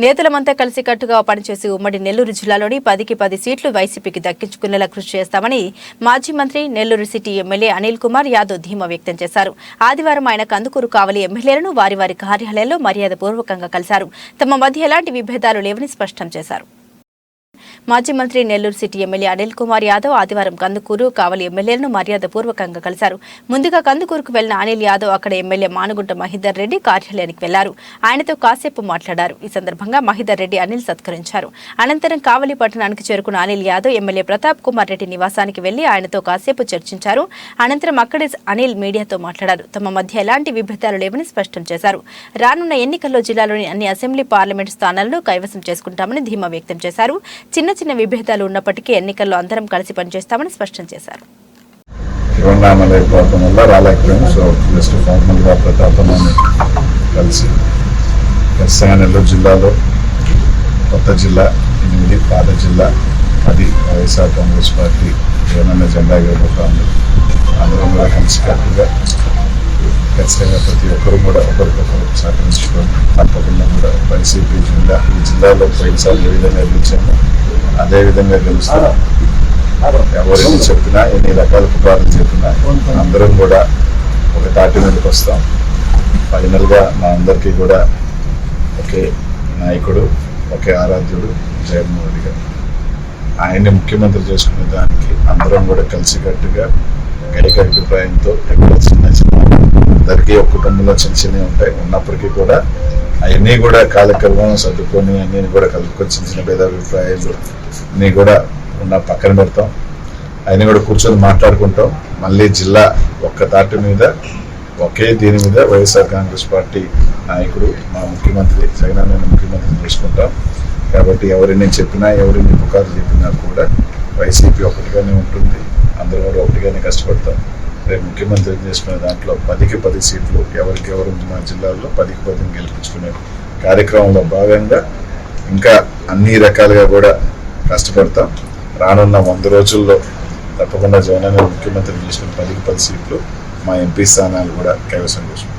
నేతలమంతా కలిసికట్టుగా పనిచేసి ఉమ్మడి నెల్లూరు జిల్లాలోని 10కి 10 సీట్లు వైసీపీకి దక్కించుకునేలా కృషి చేస్తామని మాజీ మంత్రి నెల్లూరు సిటీ ఎమ్మెల్యే అనిల్ కుమార్ యాదవ్ ధీమా వ్యక్తం చేశారు. ఆదివారం ఆయన కందుకూరు కావలి ఎమ్మెల్యేలను వారి వారి కార్యాలయాల్లో మర్యాదపూర్వకంగా కలిశారు. తమ మధ్య ఎలాంటి విభేదాలు లేవని స్పష్టం చేశారు. మాజీ మంత్రి నెల్లూరు సిటీ ఎమ్మెల్యే అనిల్ కుమార్ యాదవ్ ఆదివారం కందుకూరు కావలి ఎమ్మెల్యేలను మర్యాదపూర్వకంగా కలిశారు. ముందుగా కందుకూరుకు వెళ్లిన అనిల్ యాదవ్ అక్కడ ఎమ్మెల్యే మానుగుంట మహీధర్ రెడ్డి కార్యాలయానికి వెళ్లారు. ఆయనతో కాసేపు మాట్లాడారు. ఈ సందర్భంగా మహీధర్ రెడ్డి అనిల్ సత్కరించారు. అనంతరం కావలి పట్టణానికి చేరుకున్న అనిల్ యాదవ్ ఎమ్మెల్యే ప్రతాప్ కుమార్ రెడ్డి నివాసానికి వెళ్లి ఆయనతో కాసేపు చర్చించారు. అనంతరం అక్కడే అనిల్ మీడియాతో మాట్లాడారు. తమ మధ్య ఎలాంటి విభేదాలు లేవని స్పష్టం చేశారు. రానున్న ఎన్నికల్లో జిల్లాలోని అన్ని అసెంబ్లీ పార్లమెంటు స్థానాలను కైవసం చేసుకుంటామని ధీమా వ్యక్తం చేశారు. చిన్న చిన్న విభేదాలు ఉన్నప్పటికీ ఎన్నికల్లో అందరం కలిసి పనిచేస్తామని స్పష్టం చేశారు. నెల్లూరు జిల్లాలో కొత్త జిల్లా 8, పాత జిల్లా 10 వైఎస్ఆర్ కాంగ్రెస్ పార్టీ ఏమన్నా జెండా ఎగరబోతోంది. అందరం కూడా కలిసికట్టుగా ఖచ్చితంగా ప్రతి ఒక్కరు కూడా ఒకరికొకరు సహకరించుకొని తప్పకుండా కూడా వైసీపీ జెండా ఈ జిల్లాలో పోయినసారి ఏ విధంగా గెలిచామో అదే విధంగా గెలుస్తాం. ఎవరిని చెప్పినా ఎన్ని రకాల పుకార్లు చెప్పినా అందరం కూడా ఒక తాటి మీదకి వస్తాం. ఫైనల్గా మా అందరికీ కూడా ఒకే నాయకుడు, ఒకే ఆరాధ్యుడు జగన్మోహన్ రెడ్డి గారు. ఆయన్ని ముఖ్యమంత్రి చేసుకునే దానికి అందరం కూడా కలిసికట్టుగా ఏక అభిప్రాయంతో ఎక్కడ చిన్న అందరికీ ఒక కుటుంబంలో చిన్న చిన్నవి ఉంటాయి. ఉన్నప్పటికీ కూడా అవన్నీ కూడా కాలక్రమం సర్దుకొని అన్నీ కూడా కలుపుకొని చిన్న చిన్న భేదాభిప్రాయాలు అన్నీ కూడా పక్కన పెడతాం. అవన్నీ కూడా కూర్చొని మాట్లాడుకుంటాం. మళ్ళీ జిల్లా ఒక్క తాటి మీద ఒకే దీని మీద వైఎస్ఆర్ కాంగ్రెస్ పార్టీ నాయకుడు మా ముఖ్యమంత్రి జగన్ ముఖ్యమంత్రి చేసుకుంటాం. కాబట్టి ఎవరిని చెప్పినా ఎవరిని పుకార్లు చెప్పినా కూడా వైసీపీ ఒకటిగానే ఉంటుంది. అందరూ కూడా ఒకటిగానే కష్టపడతాం. రేపు ముఖ్యమంత్రి చేసుకునే దాంట్లో 10కి 10 సీట్లు ఎవరికెవరు మా జిల్లాలో 10కి 10 గెలిపించుకునే కార్యక్రమంలో భాగంగా ఇంకా అన్ని రకాలుగా కూడా కష్టపడతాం. రానున్న 100 రోజుల్లో తప్పకుండా జగన్ ముఖ్యమంత్రి చేసుకుని 10కి 10 సీట్లు మా ఎంపీ స్థానాలు కూడా కైవసం చేసుకుంటాం.